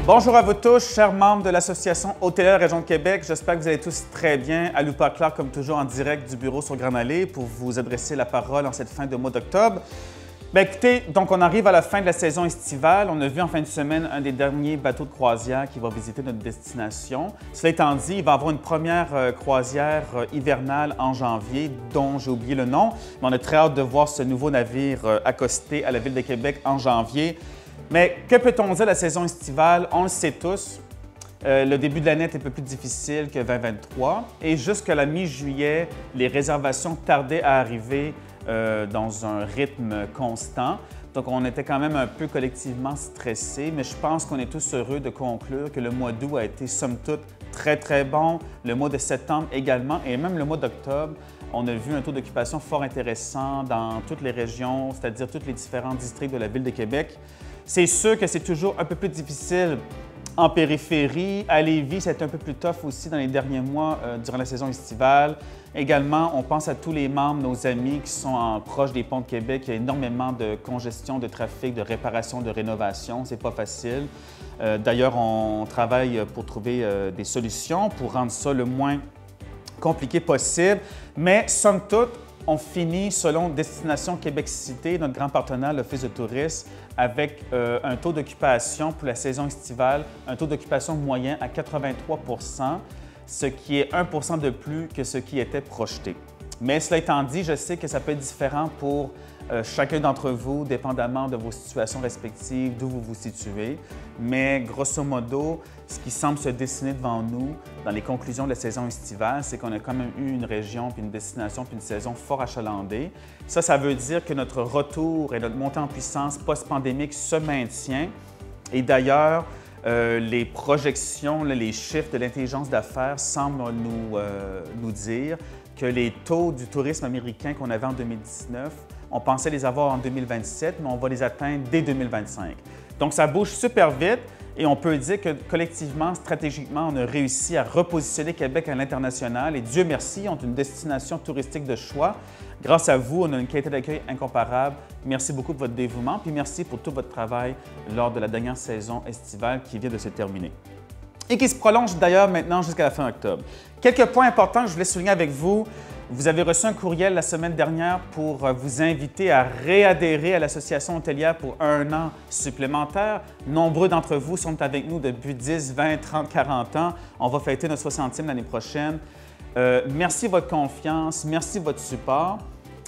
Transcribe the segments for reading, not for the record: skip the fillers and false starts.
Bonjour à vous tous, chers membres de l'Association hôtelière Région de Québec. J'espère que vous allez tous très bien. Aloupa Clark, comme toujours, en direct du bureau sur Grande Allée pour vous adresser la parole en cette fin de mois d'octobre. Bien, écoutez, donc on arrive à la fin de la saison estivale. On a vu en fin de semaine un des derniers bateaux de croisière qui va visiter notre destination. Cela étant dit, il va y avoir une première croisière hivernale en janvier, dont j'ai oublié le nom. Mais on a très hâte de voir ce nouveau navire accoster à la Ville de Québec en janvier. Mais que peut-on dire de la saison estivale? On le sait tous. Le début de l'année est un peu plus difficile que 2023. Et jusqu'à la mi-juillet, les réservations tardaient à arriver dans un rythme constant. Donc, on était quand même un peu collectivement stressés, mais je pense qu'on est tous heureux de conclure que le mois d'août a été, somme toute, très, très bon. Le mois de septembre également, et même le mois d'octobre, on a vu un taux d'occupation fort intéressant dans toutes les régions, c'est-à-dire tous les différents districts de la Ville de Québec. C'est sûr que c'est toujours un peu plus difficile en périphérie. À Lévis, c'est un peu plus tough aussi dans les derniers mois durant la saison estivale. Également, on pense à tous les membres, nos amis qui sont proche des ponts de Québec. Il y a énormément de congestion, de trafic, de réparation, de rénovation. C'est pas facile. D'ailleurs, on travaille pour trouver des solutions pour rendre ça le moins compliqué possible. Mais somme toute, on finit selon Destination Québec Cité, notre grand partenaire, l'Office de tourisme, avec un taux d'occupation pour la saison estivale, un taux d'occupation moyen à 83 %, ce qui est 1 % de plus que ce qui était projeté. Mais cela étant dit, je sais que ça peut être différent pour chacun d'entre vous, dépendamment de vos situations respectives, d'où vous vous situez. Mais grosso modo, ce qui semble se dessiner devant nous dans les conclusions de la saison estivale, c'est qu'on a quand même eu une région, puis une destination, puis une saison fort achalandée. Ça veut dire que notre retour et notre montée en puissance post-pandémique se maintient. Et d'ailleurs, les projections, les chiffres de l'intelligence d'affaires semblent nous dire que les taux du tourisme américain qu'on avait en 2019, on pensait les avoir en 2027, mais on va les atteindre dès 2025. Donc, ça bouge super vite et on peut dire que collectivement, stratégiquement, on a réussi à repositionner Québec à l'international et Dieu merci, on est une destination touristique de choix. Grâce à vous, on a une qualité d'accueil incomparable. Merci beaucoup pour votre dévouement, puis merci pour tout votre travail lors de la dernière saison estivale qui vient de se terminer et qui se prolonge d'ailleurs maintenant jusqu'à la fin octobre. Quelques points importants que je voulais souligner avec vous. Vous avez reçu un courriel la semaine dernière pour vous inviter à réadhérer à l'Association hôtelière pour 1 an supplémentaire. Nombreux d'entre vous sont avec nous depuis 10, 20, 30, 40 ans. On va fêter notre 60e l'année prochaine. Merci de votre confiance, merci de votre support.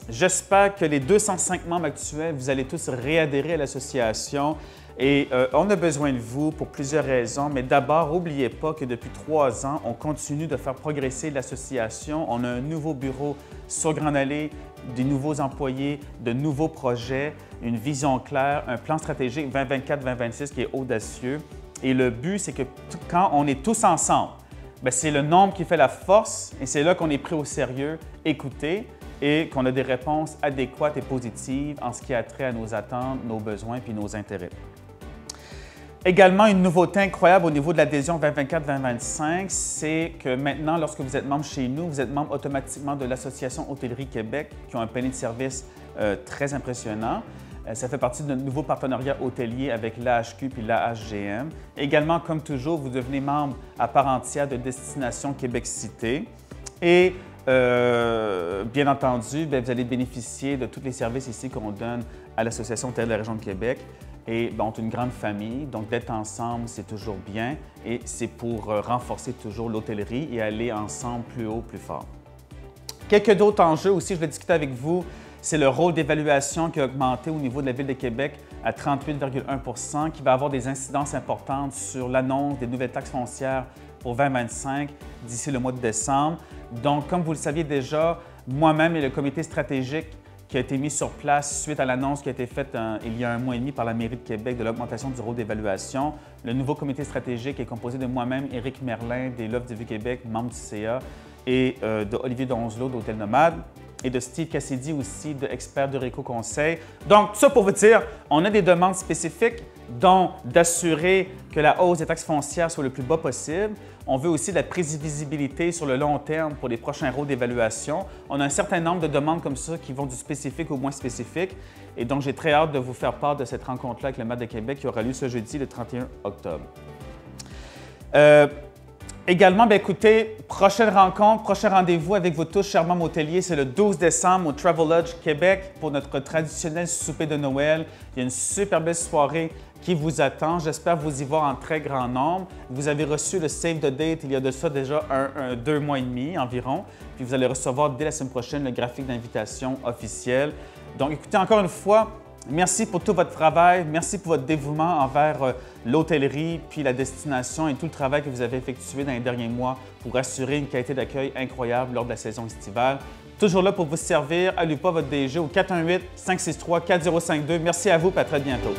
J'espère que les 205 membres actuels, vous allez tous réadhérer à l'association. Et on a besoin de vous pour plusieurs raisons, mais d'abord, n'oubliez pas que depuis 3 ans, on continue de faire progresser l'association. On a un nouveau bureau sur Grande Allée, des nouveaux employés, de nouveaux projets, une vision claire, un plan stratégique 2024-2026 qui est audacieux. Et le but, c'est que quand on est tous ensemble, c'est le nombre qui fait la force et c'est là qu'on est pris au sérieux, écouté et qu'on a des réponses adéquates et positives en ce qui a trait à nos attentes, nos besoins puis nos intérêts. Également, une nouveauté incroyable au niveau de l'adhésion 2024-2025, c'est que maintenant, lorsque vous êtes membre chez nous, vous êtes membre automatiquement de l'Association Hôtellerie Québec, qui ont un panier de services très impressionnant. Ça fait partie de notre nouveau partenariat hôtelier avec l'AHQ puis l'AHGM. Également, comme toujours, vous devenez membre à part entière de Destination Québec Cité. Et bien entendu, vous allez bénéficier de tous les services ici qu'on donne à l'Association hôtelière de la Région de Québec. Et on est une grande famille, donc d'être ensemble, c'est toujours bien et c'est pour renforcer toujours l'hôtellerie et aller ensemble plus haut, plus fort. Quelques d'autres enjeux aussi, je vais discuter avec vous, c'est le rôle d'évaluation qui a augmenté au niveau de la Ville de Québec à 38,1 % qui va avoir des incidences importantes sur l'annonce des nouvelles taxes foncières pour 2025 d'ici le mois de décembre. Donc, comme vous le saviez déjà, moi-même et le comité stratégique qui a été mis sur place suite à l'annonce qui a été faite il y a 1 mois et demi par la Mairie de Québec de l'augmentation du rôle d'évaluation. Le nouveau comité stratégique est composé de moi-même, Éric Merlin, des L'Offre de Vue Québec, membre du CA, et de Olivier Donzelot d'Hôtel Nomade, et de Steve Cassidy aussi, de Expert de Réco Conseil. Donc, ça pour vous dire, on a des demandes spécifiques, dont d'assurer que la hausse des taxes foncières soit le plus bas possible. On veut aussi de la prévisibilité sur le long terme pour les prochains rôles d'évaluation. On a un certain nombre de demandes comme ça qui vont du spécifique au moins spécifique. Et donc, j'ai très hâte de vous faire part de cette rencontre-là avec le maire de Québec qui aura lieu ce jeudi, le 31 octobre. Également, bien, écoutez, prochaine rencontre, prochain rendez-vous avec vous tous, chers membres hôteliers, c'est le 12 décembre au Travelodge Québec pour notre traditionnel souper de Noël. Il y a une super belle soirée qui vous attend. J'espère vous y voir en très grand nombre. Vous avez reçu le Save the Date il y a de ça déjà 2 mois et demi environ. Puis vous allez recevoir dès la semaine prochaine le graphique d'invitation officiel. Donc, écoutez, encore une fois, merci pour tout votre travail, merci pour votre dévouement envers l'hôtellerie, puis la destination et tout le travail que vous avez effectué dans les derniers mois pour assurer une qualité d'accueil incroyable lors de la saison estivale. Toujours là pour vous servir, à l'UPA, votre DG au 418-563-4052. Merci à vous et à très bientôt.